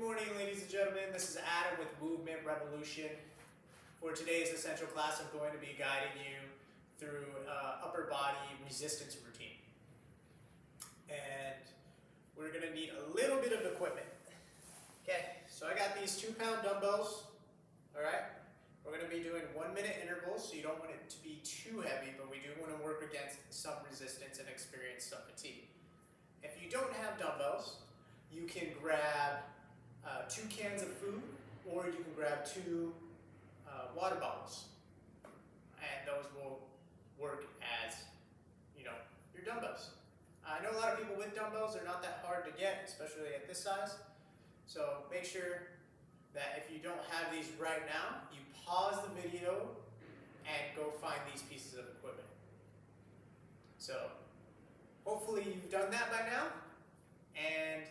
morning, ladies and gentlemen. This is Adam with Movement Revolution. For today's essential class, I'm going to be guiding you through upper body resistance routine. And we're going to need a little bit of equipment. Okay, so I got these 2-pound dumbbells. All right, we're going to be doing 1-minute intervals, so you don't want it to be too heavy, but we do want to work against some resistance and experience some fatigue. If you don't have dumbbells, you can grab 2 cans of food, or you can grab 2 water bottles, and those will work as, your dumbbells. I know a lot of people with dumbbells are not that hard to get, especially at this size. So make sure that if you don't have these right now, you pause the video and go find these pieces of equipment. So hopefully you've done that by now, and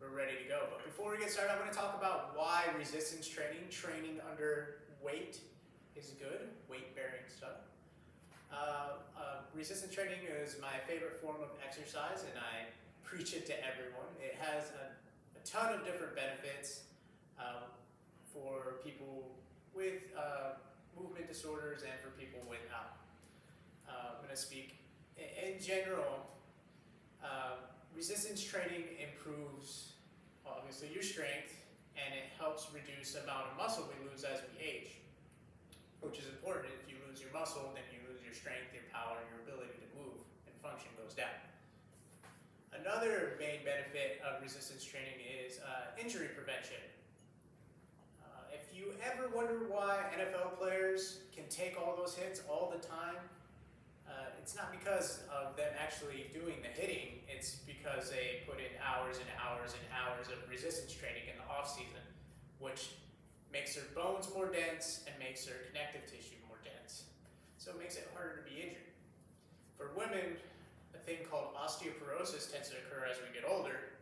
we're ready to go. But before we get started, I'm going to talk about why resistance training under weight is good, weight-bearing stuff. Resistance training is my favorite form of exercise, and I preach it to everyone. It has a ton of different benefits for people with movement disorders and for people without. I'm going to speak in general. Resistance training improves, obviously, your strength, and it helps reduce the amount of muscle we lose as we age, which is important. If you lose your muscle, then you lose your strength, your power, and your ability to move and function goes down. Another main benefit of resistance training is injury prevention. If you ever wonder why NFL players can take all those hits all the time, it's not because of them actually doing the hitting, it's because they put in hours and hours and hours of resistance training in the off season, which makes their bones more dense and makes their connective tissue more dense. So it makes it harder to be injured. For women, a thing called osteoporosis tends to occur as we get older.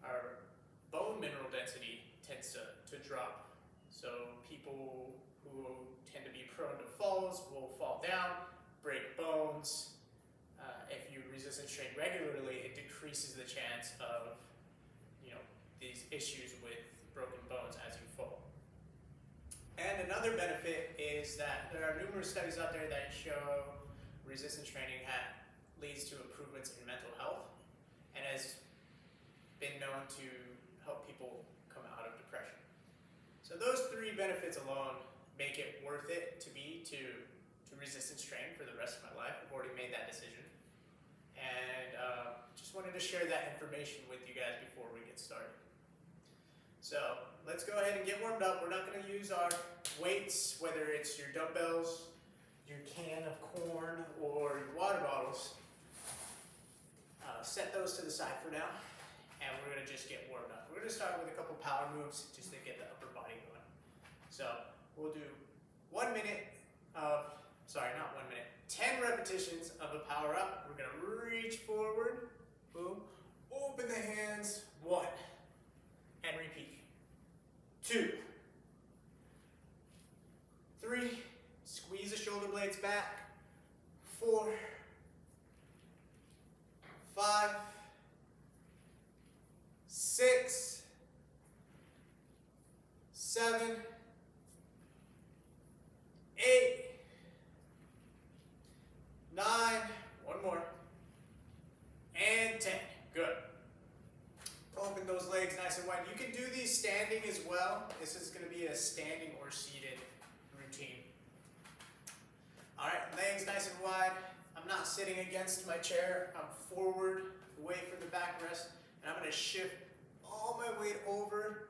Our bone mineral density tends to drop. So people who tend to be prone to falls will fall down, break bones. If you resistance train regularly, it decreases the chance of these issues with broken bones as you fall. And another benefit is that there are numerous studies out there that show resistance training leads to improvements in mental health and has been known to help people come out of depression. So those 3 benefits alone make it worth it to resistance train for the rest of my life. I've already made that decision. And just wanted to share that information with you guys before we get started. So let's go ahead and get warmed up. We're not going to use our weights, whether it's your dumbbells, your can of corn, or your water bottles. Set those to the side for now, and we're going to just get warmed up. We're going to start with a couple power moves just to get the upper body going. So we'll do 1 minute of, 10 repetitions of a power up. We're going to reach forward, boom, open the hands, 1, and repeat. 2, 3, squeeze the shoulder blades back. 4, 5, 6, 7, 8, 9, 1 more, and 10. Good. Open those legs nice and wide. You can do these standing as well. This is going to be a standing or seated routine. All right, legs nice and wide. I'm not sitting against my chair. I'm forward, away from the backrest, and I'm going to shift all my weight over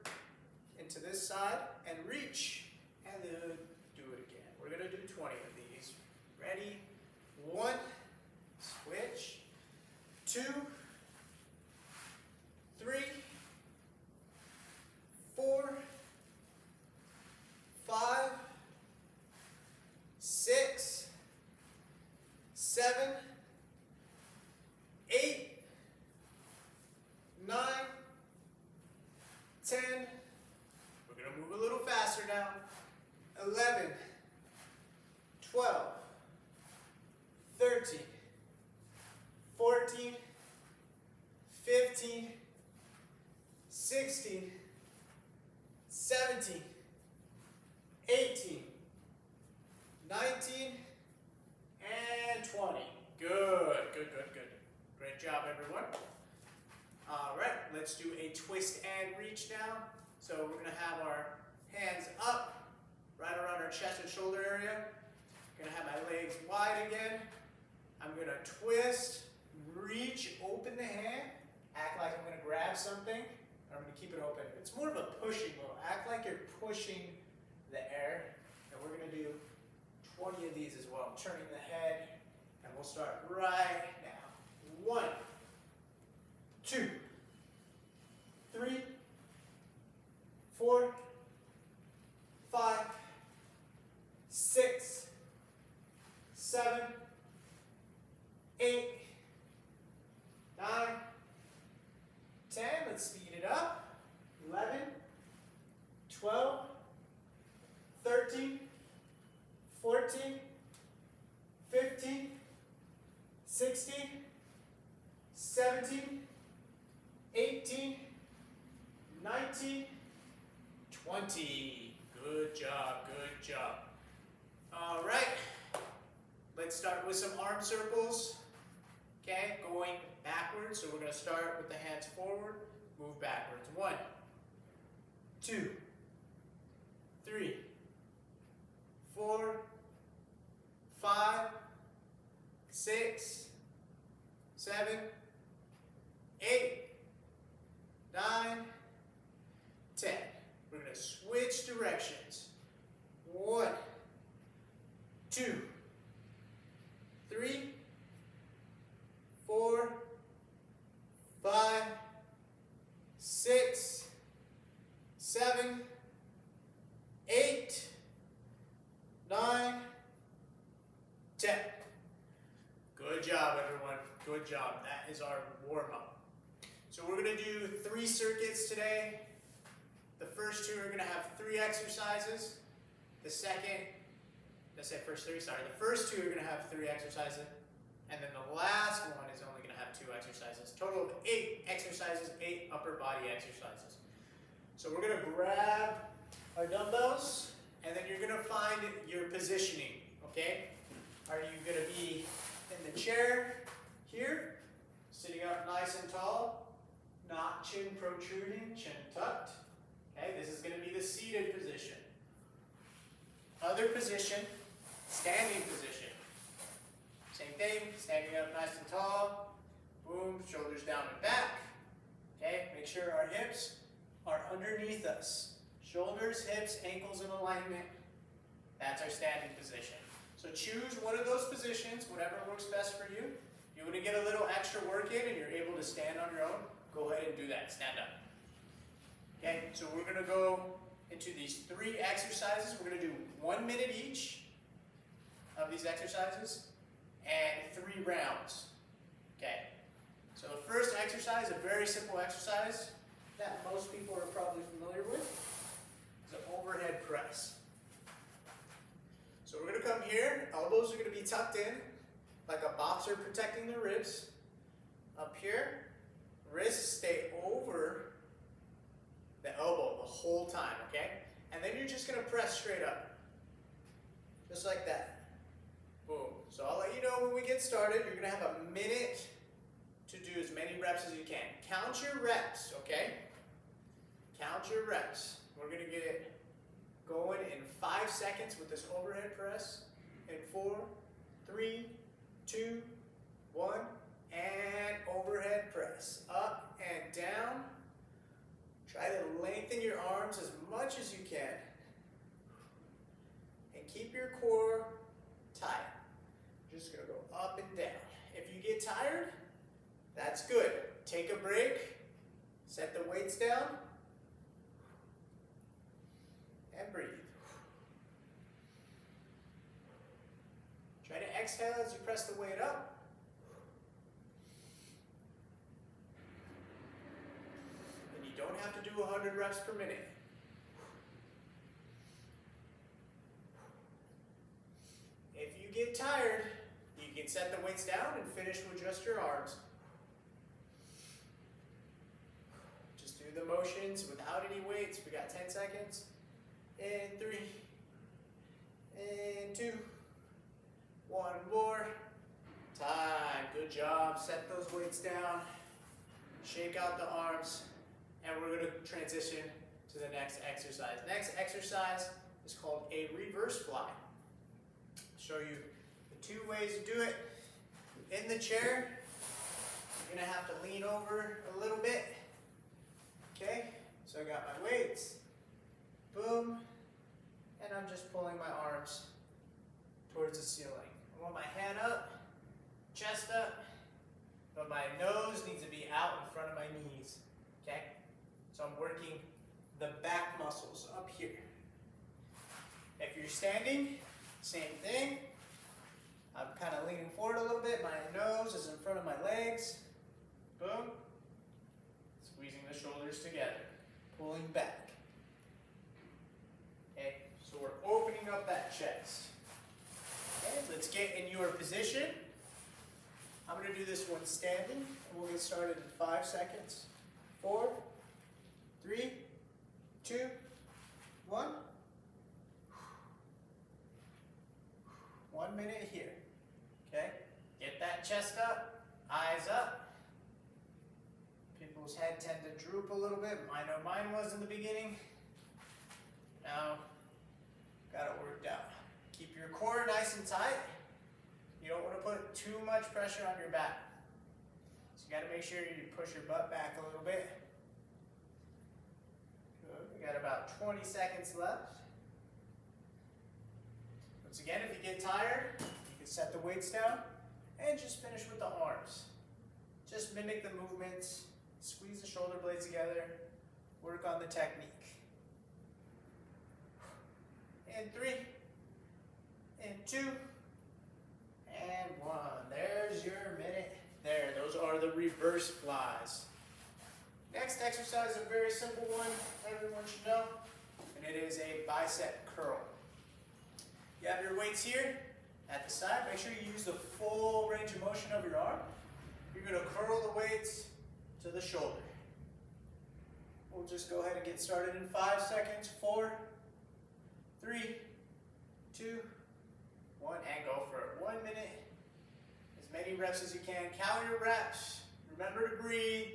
into this side and reach, and then do it again. We're going to do 20 of these. Ready? 1, switch, 2, 3, 4, 5, 6, 7, 8, 9, 10. We're going to move a little faster now. 11, 12, 13, 14, 15, 16, 19, and 20. Good, good, good, good. Great job, everyone. All right, let's do a twist and reach now. So we're gonna have our hands up, right around our chest and shoulder area. I'm gonna have my legs wide again. I'm gonna twist, reach, open the hand, act like I'm gonna grab something. I'm gonna keep it open. It's more of a pushing move. Act like you're pushing the air. And we're gonna do 20 of these as well. Turning the head, and we'll start right now. 1, 2, 3, 4, 5, 6, 7, 8, 9, 10. Let's speed it up. 11, 12, 13, 14, 15, 16, 17, 18, 19, 20. Good job, good job. All right, let's start with some arm circles. Okay, going backwards. So we're going to start with the hands forward, move backwards. 1, 2, 3, 4, 5, 6, 7, 8, 9, 10. We're going to switch directions. 1, 2, 3, 4, 5, 6, 7, 8, 9, 10. Good job, everyone. Good job. That is our warm-up. So we're going to do 3 circuits today. The first 2 are going to have 3 exercises. The first 2 are going to have 3 exercises. And then the last one is only going to have 2 exercises. Total of 8 exercises, 8 upper body exercises. So we're going to grab our dumbbells, and then you're going to find your positioning, okay? Are you going to be in the chair here, sitting up nice and tall, not chin protruding, chin tucked? Okay, this is going to be the seated position. Other position, standing position. Same thing, standing up nice and tall, boom, shoulders down and back. Okay, make sure our hips are underneath us. Shoulders, hips, ankles in alignment. That's our standing position. So choose one of those positions, whatever works best for you. You want to get a little extra work in and you're able to stand on your own, go ahead and do that, stand up. Okay, so we're going to go into these 3 exercises. We're going to do 1 minute each of these exercises and 3 rounds. Okay, so the first exercise, a very simple exercise that most people are probably familiar with, is an overhead press. So we're going to come here, elbows are going to be tucked in, like a boxer protecting the ribs. Up here, wrists stay over the elbow the whole time, okay? And then you're just going to press straight up. Just like that. Boom. So I'll let you know when we get started. You're going to have a minute to do as many reps as you can. Count your reps, okay? Count your reps. We're going to get going in 5 seconds with this overhead press. In 4, 3, 2, 1, and overhead press. Up and down. Try to lengthen your arms as much as you can. And keep your core tight. Just going to go up and down. If you get tired, that's good. Take a break. Set the weights down. And breathe. Try to exhale as you press the weight up. And you don't have to do 100 reps per minute. If you get tired, you can set the weights down and finish with just your arms. Just do the motions without any weights. We got 10 seconds. And 3, and 2, One more time. Good job. Set those weights down. Shake out the arms. And we're going to transition to the next exercise. Next exercise is called a reverse fly. I'll show you the two ways to do it. In the chair, you're going to have to lean over a little bit. Okay, so I got my weights. Boom. And I'm just pulling my arms towards the ceiling. I want my head up, chest up, but my nose needs to be out in front of my knees. Okay? So I'm working the back muscles up here. If you're standing, same thing. I'm kind of leaning forward a little bit. My nose is in front of my legs. Boom. Squeezing the shoulders together. Pulling back. Okay, so we're opening up that chest. Okay, let's get in your position. I'm going to do this one standing, and we'll get started in 5 seconds. 4, 3, 2, 1. 1 minute here. Okay? Get that chest up, eyes up. People's head tend to droop a little bit. I know mine was in the beginning. Now, got it worked out. Keep your core nice and tight. You don't want to put too much pressure on your back. So you got to make sure you push your butt back a little bit. Good. We got about 20 seconds left. Once again, if you get tired, you can set the weights down and just finish with the arms. Just mimic the movements, squeeze the shoulder blades together, work on the technique. And 3, and 2, and 1. There's your minute. There, those are the reverse flies. Next exercise is a very simple one, everyone should know, and it is a bicep curl. You have your weights here at the side. Make sure you use the full range of motion of your arm. You're going to curl the weights to the shoulder. We'll just go ahead and get started in 5 seconds. 4, 3, 2, 1, and go for it. 1 minute. As many reps as you can. Count your reps. Remember to breathe.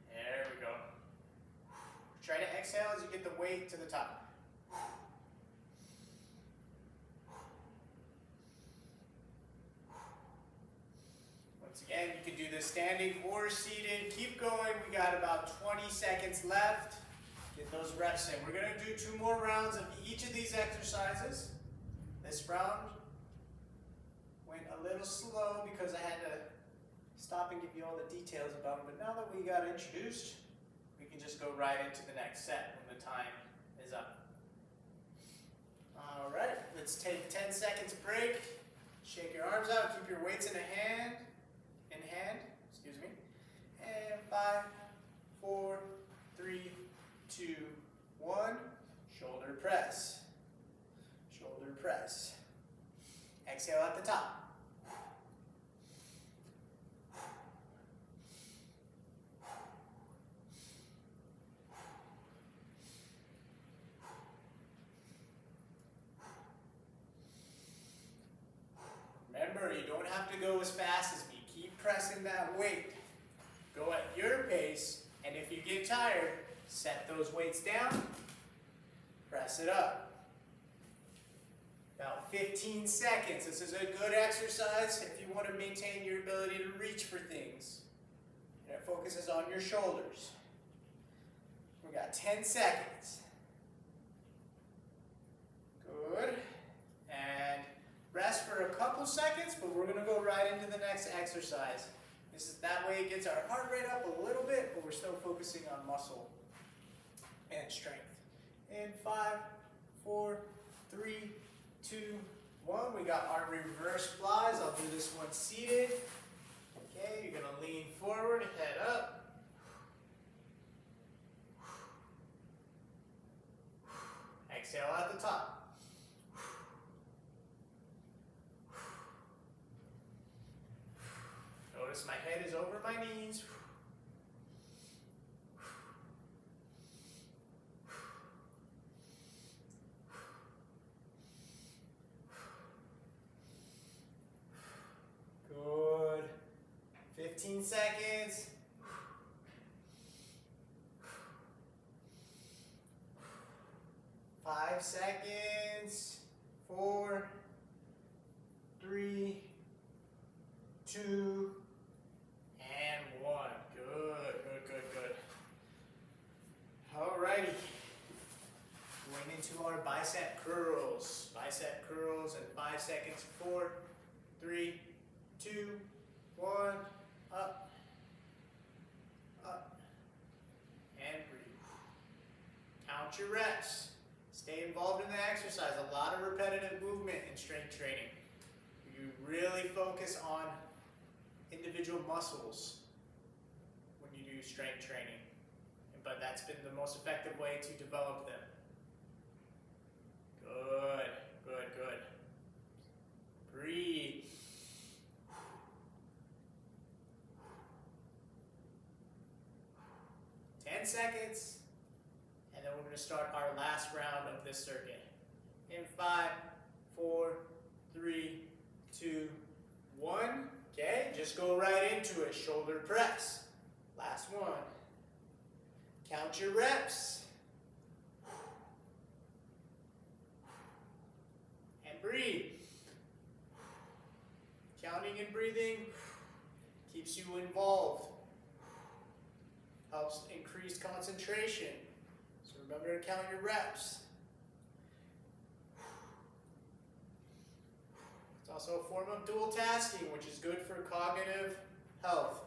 There we go. Try to exhale as you get the weight to the top. Once again, you can do this standing or seated. Keep going. We got about 20 seconds left. Get those reps in. We're going to do 2 more rounds of each of these exercises. This round went a little slow because I had to stop and give you all the details about them. But now that we got introduced, we can just go right into the next set when the time is up. All right, let's take a 10 seconds break. Shake your arms out. Keep your weights in hand. And 5, 4, 3, 2, 1. Shoulder press. Shoulder press. Exhale at the top. Remember, you don't have to go as fast as me. Keep pressing that weight. Go at your pace, and if you get tired, set those weights down, press it up. About 15 seconds. This is a good exercise if you want to maintain your ability to reach for things. And it focuses on your shoulders. We got 10 seconds. Good. And rest for a couple seconds, but we're going to go right into the next exercise. That way it gets our heart rate up a little bit, but we're still focusing on muscle and strength. In 5, 4, 3, 2, 1. We got our reverse flies. I'll do this one seated. Okay, you're going to lean forward, head up. Exhale at the top. Notice my head is over my knees. 15 seconds. 5 seconds. 4, 3, 2, and 1. Good, good, good, good. Alrighty. Going into our bicep curls. Bicep curls in 5 seconds. 4, 3, 2, 1. Up, up, and breathe. Count your reps. Stay involved in the exercise. A lot of repetitive movement in strength training. You really focus on individual muscles when you do strength training, but that's been the most effective way to develop them. Good, good, good. Breathe. 10 seconds. And then we're going to start our last round of this circuit. In 5, 4, 3, 2, 1. Okay, just go right into it. Shoulder press. Last one. Count your reps. And breathe. Counting and breathing keeps you involved. Helps increase concentration. So remember to count your reps. It's also a form of dual tasking, which is good for cognitive health.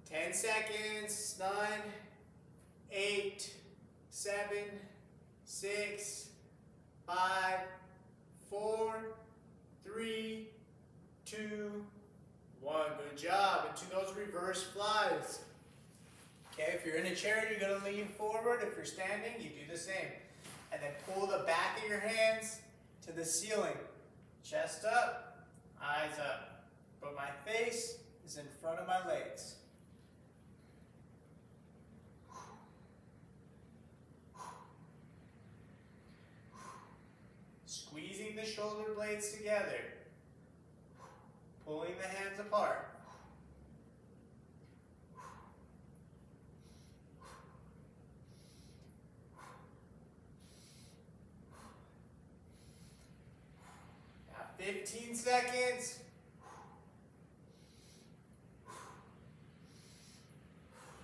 Ten seconds. 9, 8, 7, 6, 5, 4, 3, 2, 1. Good job. Into those reverse flies. Okay, if you're in a chair, you're going to lean forward. If you're standing, you do the same. And then pull the back of your hands to the ceiling. Chest up, eyes up. But my face is in front of my legs. Squeezing the shoulder blades together. Pulling the hands apart. Now 15 seconds.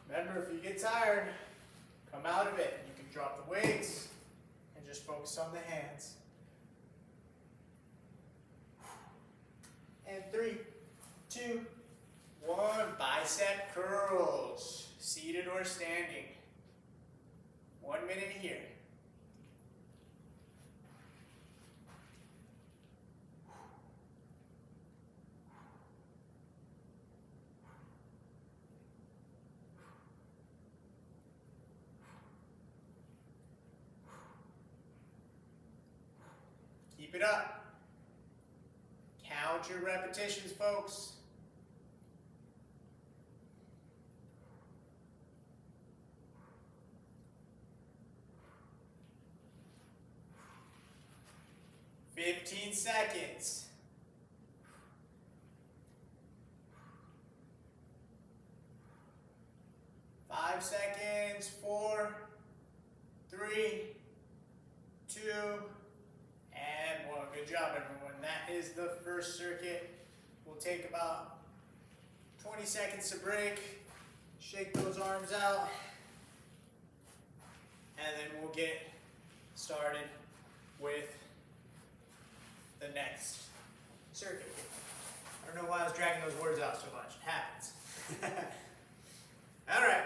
Remember, if you get tired, come out of it. You can drop the weights and just focus on the hands. And 3, 2, 1. Bicep curls. Seated or standing. 1 minute here. Keep it up. Count your repetitions, folks. Fifteen seconds. 5 seconds. 4, 3, 2, and 1. Good job, everyone. That is the first circuit. We'll take about 20 seconds to break. Shake those arms out. And then we'll get started with the next circuit. I don't know why I was dragging those words out so much. It happens. All right.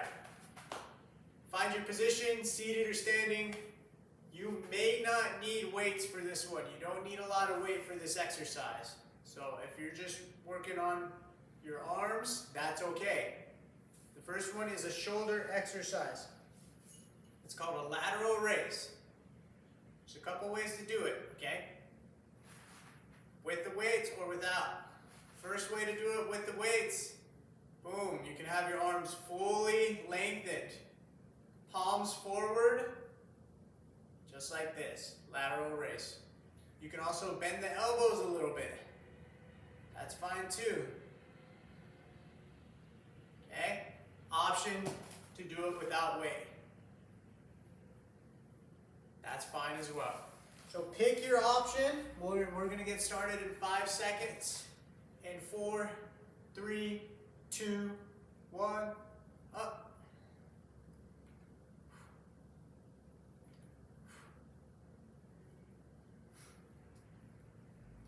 Find your position, seated or standing. You may not need weights for this one. You don't need a lot of weight for this exercise. So if you're just working on your arms, that's okay. The first one is a shoulder exercise. It's called a lateral raise. There's a couple ways to do it, okay? With the weights or without. First way to do it with the weights, boom, you can have your arms fully lengthened. palms forward, just like this, lateral raise. You can also bend the elbows a little bit. That's fine too. Okay? Option to do it without weight. That's fine as well. So pick your option. We're going to get started in 5 seconds. In 4, 3, 2, 1, up.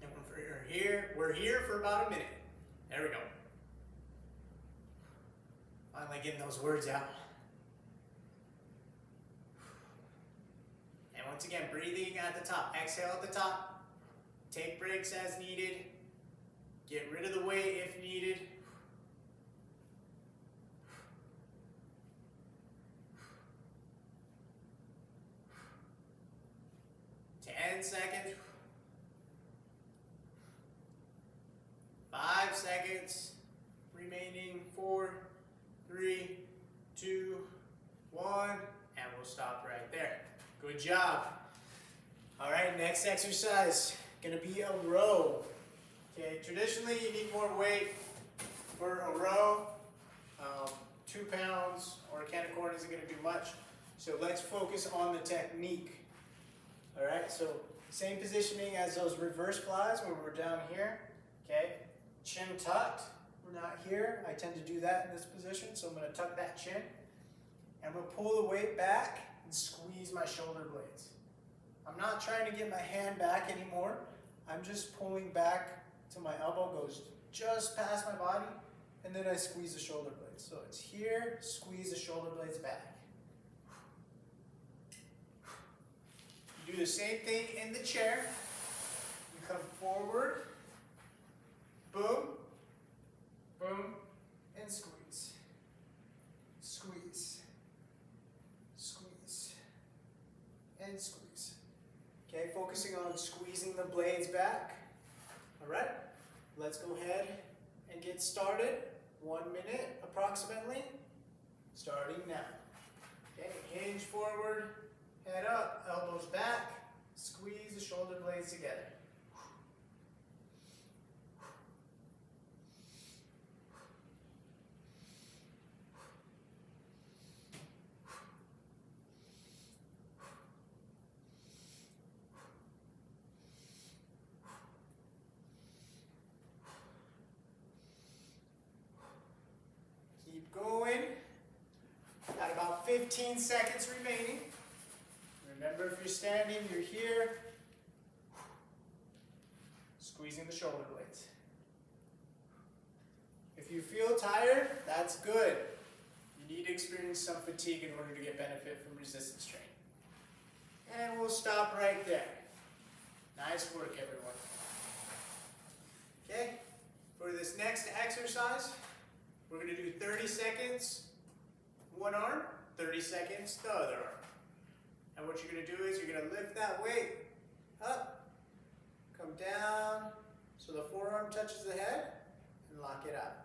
And we're here for about a minute. There we go. Finally getting those words out. And once again, breathing at the top. Exhale at the top. Take breaks as needed. Get rid of the weight if needed. 10 seconds. 5 seconds. Remaining. 4, 3, 2, 1. And we'll stop right there. Good job. All right, next exercise. Gonna be a row. Okay, traditionally you need more weight for a row. 2 pounds or a can of corn isn't gonna do much. So let's focus on the technique. All right, so same positioning as those reverse flies where we're down here. Okay, chin tucked. We're not here. I tend to do that in this position, so I'm gonna tuck that chin. And I'm gonna pull the weight back and squeeze my shoulder blades. I'm not trying to get my hand back anymore. I'm just pulling back till my elbow goes just past my body, and then I squeeze the shoulder blades. So it's here, squeeze the shoulder blades back. You do the same thing in the chair. You come forward, boom, boom, and squeeze. Squeeze. Squeeze. And squeeze. Okay, focusing on squeezing the blades back. All right, let's go ahead and get started. 1 minute approximately, starting now. Okay, hinge forward, head up, elbows back, squeeze the shoulder blades together. Keep going. Got about 15 seconds remaining. Remember, if you're standing, you're here. Squeezing the shoulder blades. If you feel tired, that's good. You need to experience some fatigue in order to get benefit from resistance training. And we'll stop right there. Nice work, everyone. Okay, for this next exercise, we're going to do 30 seconds, one arm, 30 seconds, the other arm. And what you're going to do is you're going to lift that weight up, come down, so the forearm touches the head, and lock it out.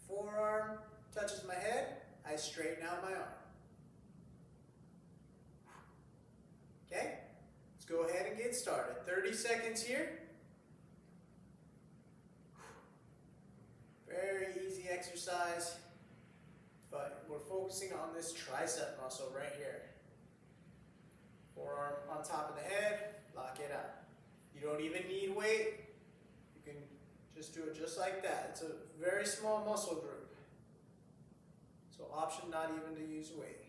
Forearm touches my head, I straighten out my arm. Okay, let's go ahead and get started. 30 seconds here. Very easy exercise, but we're focusing on this tricep muscle right here. Forearm on top of the head, lock it out. You don't even need weight. You can just do it just like that. It's a very small muscle group. So option not even to use weight.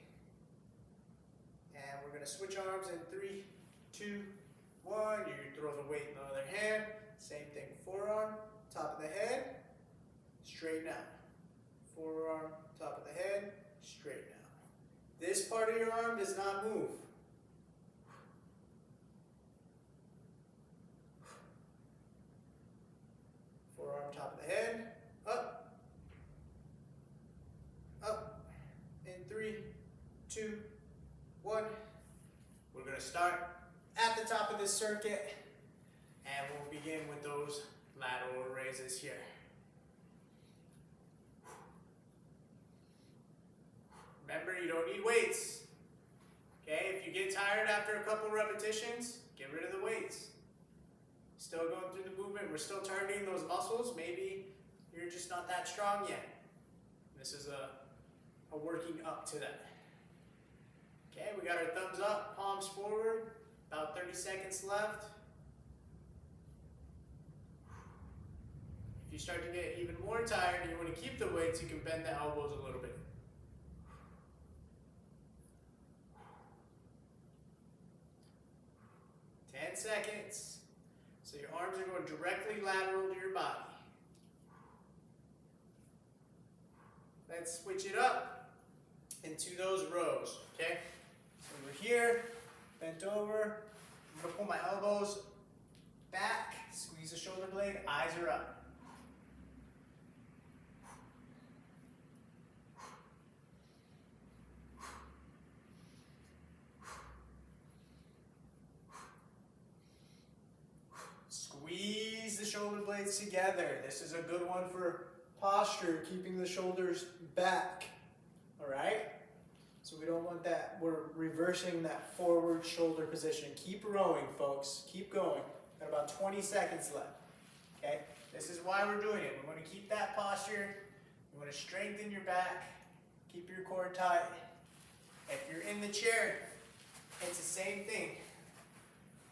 And we're going to switch arms in 3, 2, 1. You can throw the weight in the other hand. Same thing, forearm, top of the head, straighten out. Forearm, top of the head, straighten out. This part of your arm does not move. Forearm, top of the head, up, up, in 3, 2, 1. We're going to start at the top of this circuit, and we'll begin with those lateral raises here. Remember, you don't need weights. after a couple repetitions, get rid of the weights. Still going through the movement, we're still targeting those muscles. Maybe you're just not that strong yet. This is a working up to that. Okay, we got our thumbs up, palms forward, about 30 seconds left. If you start to get even more tired and you want to keep the weights, you can bend the elbows a little bit. Seconds. So your arms are going directly lateral to your body. Let's switch it up into those rows, okay? So we're here, bent over. I'm going to pull my elbows back, squeeze the shoulder blade, eyes are up. Squeeze the shoulder blades together. This is a good one for posture, keeping the shoulders back. All right? So we don't want that. We're reversing that forward shoulder position. Keep rowing, folks. Keep going. Got about 20 seconds left. Okay? This is why we're doing it. We want to keep that posture. We want to strengthen your back. Keep your core tight. If you're in the chair, it's the same thing.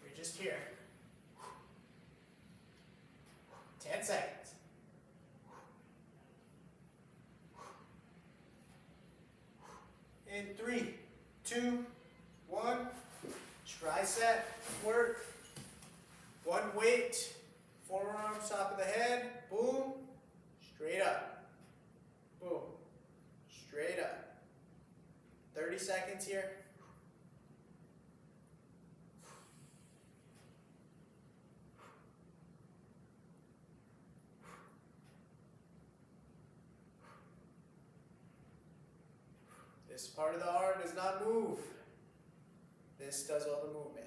You're just here. 10 seconds. In 3, 2, 1. Tricep work. One weight. Forearms, top of the head. Boom. Straight up. Boom. Straight up. 30 seconds here. This part of the arm does not move. This does all the movement.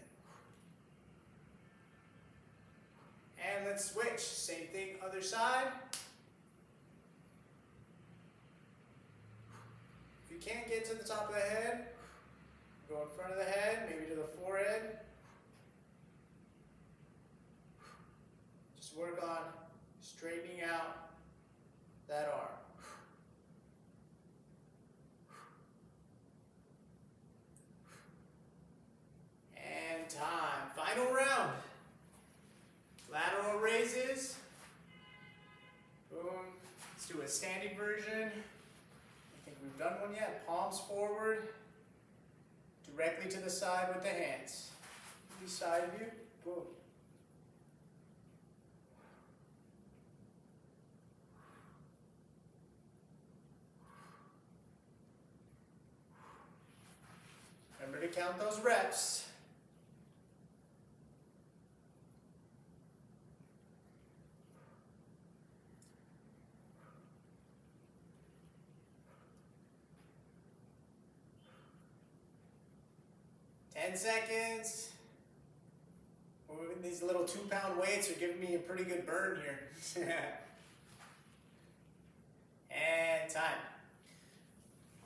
And let's switch. Same thing, other side. If you can't get to the top of the head, go in front of the head, maybe to the forehead. Just work on straightening out that arm. And time. Final round. Lateral raises. Boom. Let's do a standing version. I think we've done one yet. Palms forward. Directly to the side with the hands. Each side of you. Boom. Remember to count those reps. Seconds. Moving these little 2-pound weights are giving me a pretty good burn here. And time.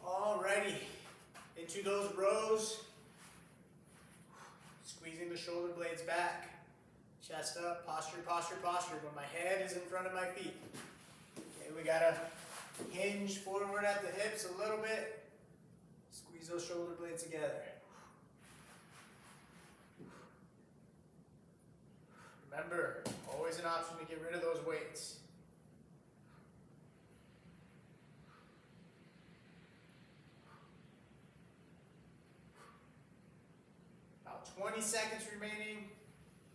Alrighty. Into those rows. Squeezing the shoulder blades back. Chest up. Posture, posture, posture. When my head is in front of my feet. Okay, we gotta hinge forward at the hips a little bit. Squeeze those shoulder blades together. Remember, always an option to get rid of those weights. About 20 seconds remaining.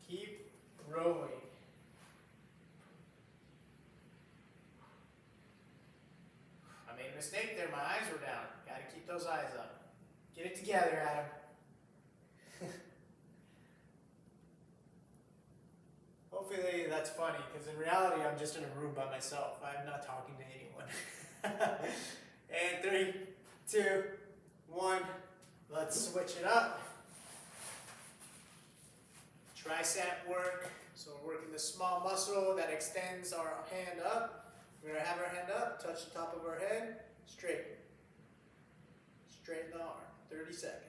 Keep rowing. I made a mistake there. My eyes were down. Got to keep those eyes up. Get it together, Adam. Hopefully that's funny, because in reality I'm just in a room by myself. I'm not talking to anyone. And 3, 2, 1. Let's switch it up. Tricep work. So we're working the small muscle that extends our hand up. We're going to have our hand up, touch the top of our head, straight. Straighten the arm. 30 seconds.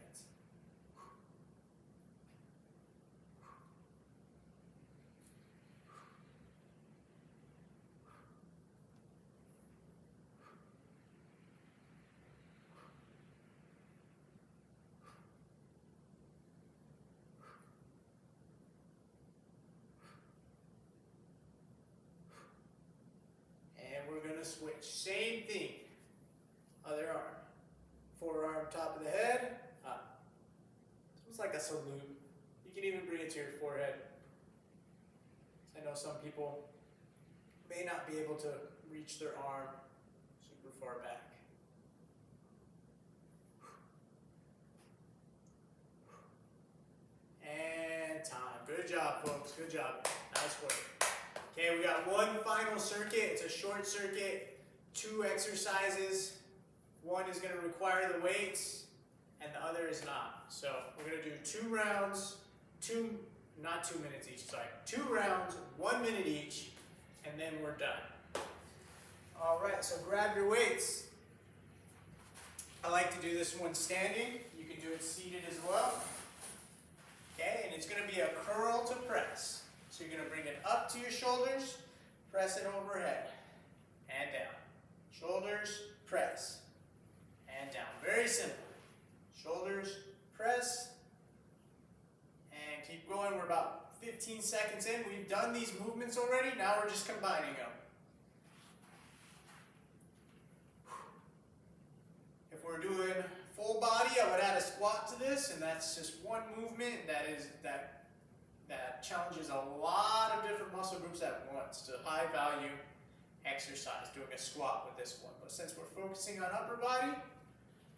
gonna switch. Same thing. Other arm. Forearm top of the head, up. It's like a salute. You can even bring it to your forehead. I know some people may not be able to reach their arm super far back. And time. Good job, folks. Good job. Nice work. Okay, we got one final circuit. It's a short circuit, 2 exercises. One is going to require the weights, and the other is not. So we're going to do 2 rounds, not 2 minutes each, sorry. 2 rounds, 1 minute each, and then we're done. All right, so grab your weights. I like to do this one standing. You can do it seated as well. Okay, and it's going to be a curl to press. So you're going to bring it up to your shoulders, press it overhead, and down. Shoulders, press, and down. Very simple. Shoulders, press, and keep going. We're about 15 seconds in. We've done these movements already. Now we're just combining them. If we're doing full body, I would add a squat to this, and that's just one movement that challenges a lot of different muscle groups at once to high value exercise, doing a squat with this one. But since we're focusing on upper body,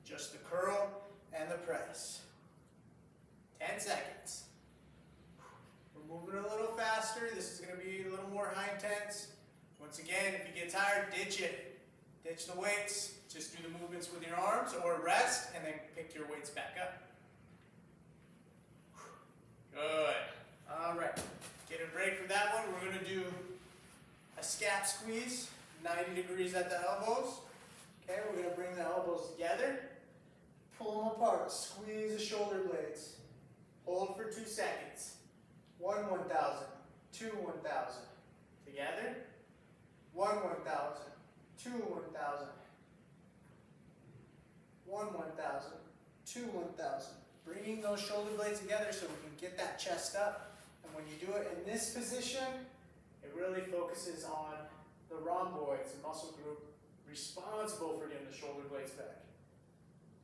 just the curl and the press. 10 seconds. We're moving a little faster. This is going to be a little more high intense. Once again, if you get tired, ditch it. Ditch the weights. Just do the movements with your arms or rest and then pick your weights back up. Good. All right. Get a break from that one. We're going to do a Scat squeeze, 90 degrees at the elbows. Okay, we're going to bring the elbows together. Pull them apart. Squeeze the shoulder blades. Hold for 2 seconds. 1 1,000. 2 1,000. Together. 1 1,000. 2 1,000. 1 1,000. 2 1,000. Bringing those shoulder blades together so we can get that chest up. And when you do it in this position, it really focuses on the rhomboids, the muscle group responsible for getting the shoulder blades back.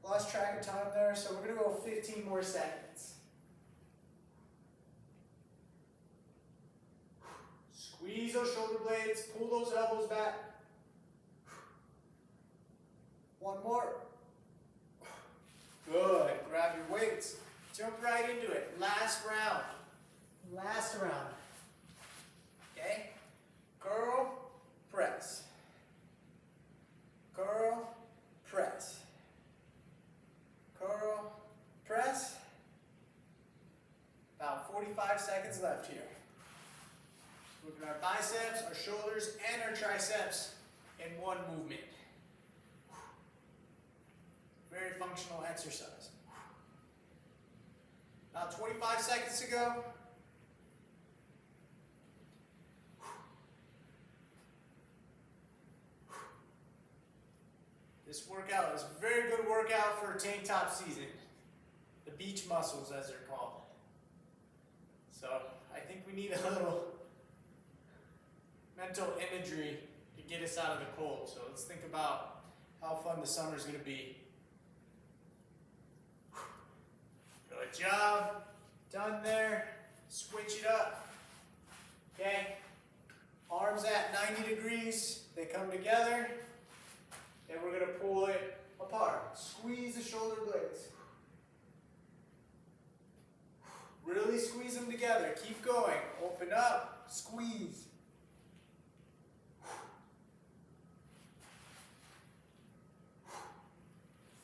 Lost track of time there, so we're going to go 15 more seconds. Squeeze those shoulder blades, pull those elbows back. 1 more. Good. Grab your weights. Jump right into it. Last round. Last round. Okay? Curl, press. Curl, press. Curl, press. About 45 seconds left here. Moving our biceps, our shoulders, and our triceps in one movement. Very functional exercise. About 25 seconds to go. This workout is a very good workout for tank top season. The beach muscles, as they're called. So I think we need a little mental imagery to get us out of the cold. So let's think about how fun the summer is going to be. Good job. Done there. Switch it up. Okay. Arms at 90 degrees. They come together. And we're going to pull it apart. Squeeze the shoulder blades. Really squeeze them together. Keep going. Open up. Squeeze.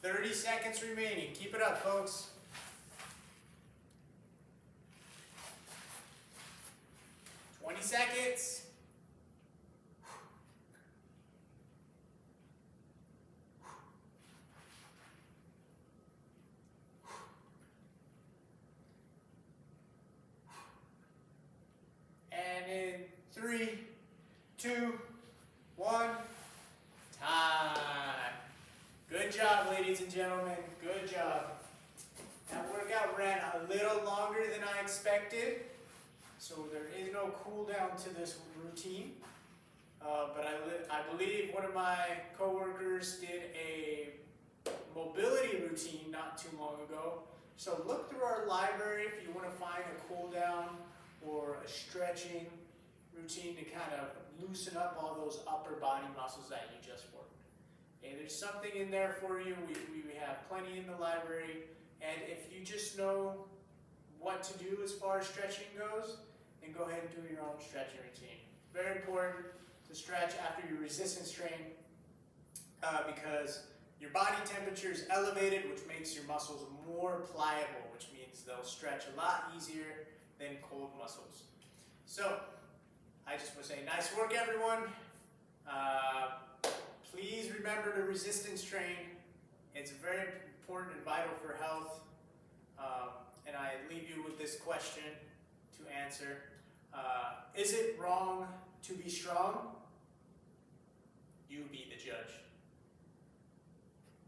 "30 seconds remaining. Keep it up, folks. "20 seconds. And in 3, 2, 1, time. Good job, ladies and gentlemen. Good job. That workout ran a little longer than I expected, so there is no cool down to this routine. but I believe one of my coworkers did a mobility routine not too long ago. So look through our library if you want to find a cool down or a stretching routine to kind of loosen up all those upper body muscles that you just worked. Okay, there's something in there for you. We have plenty in the library, and if you just know what to do as far as stretching goes, then go ahead and do your own stretching routine. Very important to stretch after your resistance train because your body temperature is elevated, which makes your muscles more pliable, which means they'll stretch a lot easier than cold muscles. So, I just want to say nice work, everyone. Please remember to resistance train. It's very important and vital for health. And I leave you with this question to answer. Is it wrong to be strong? You be the judge.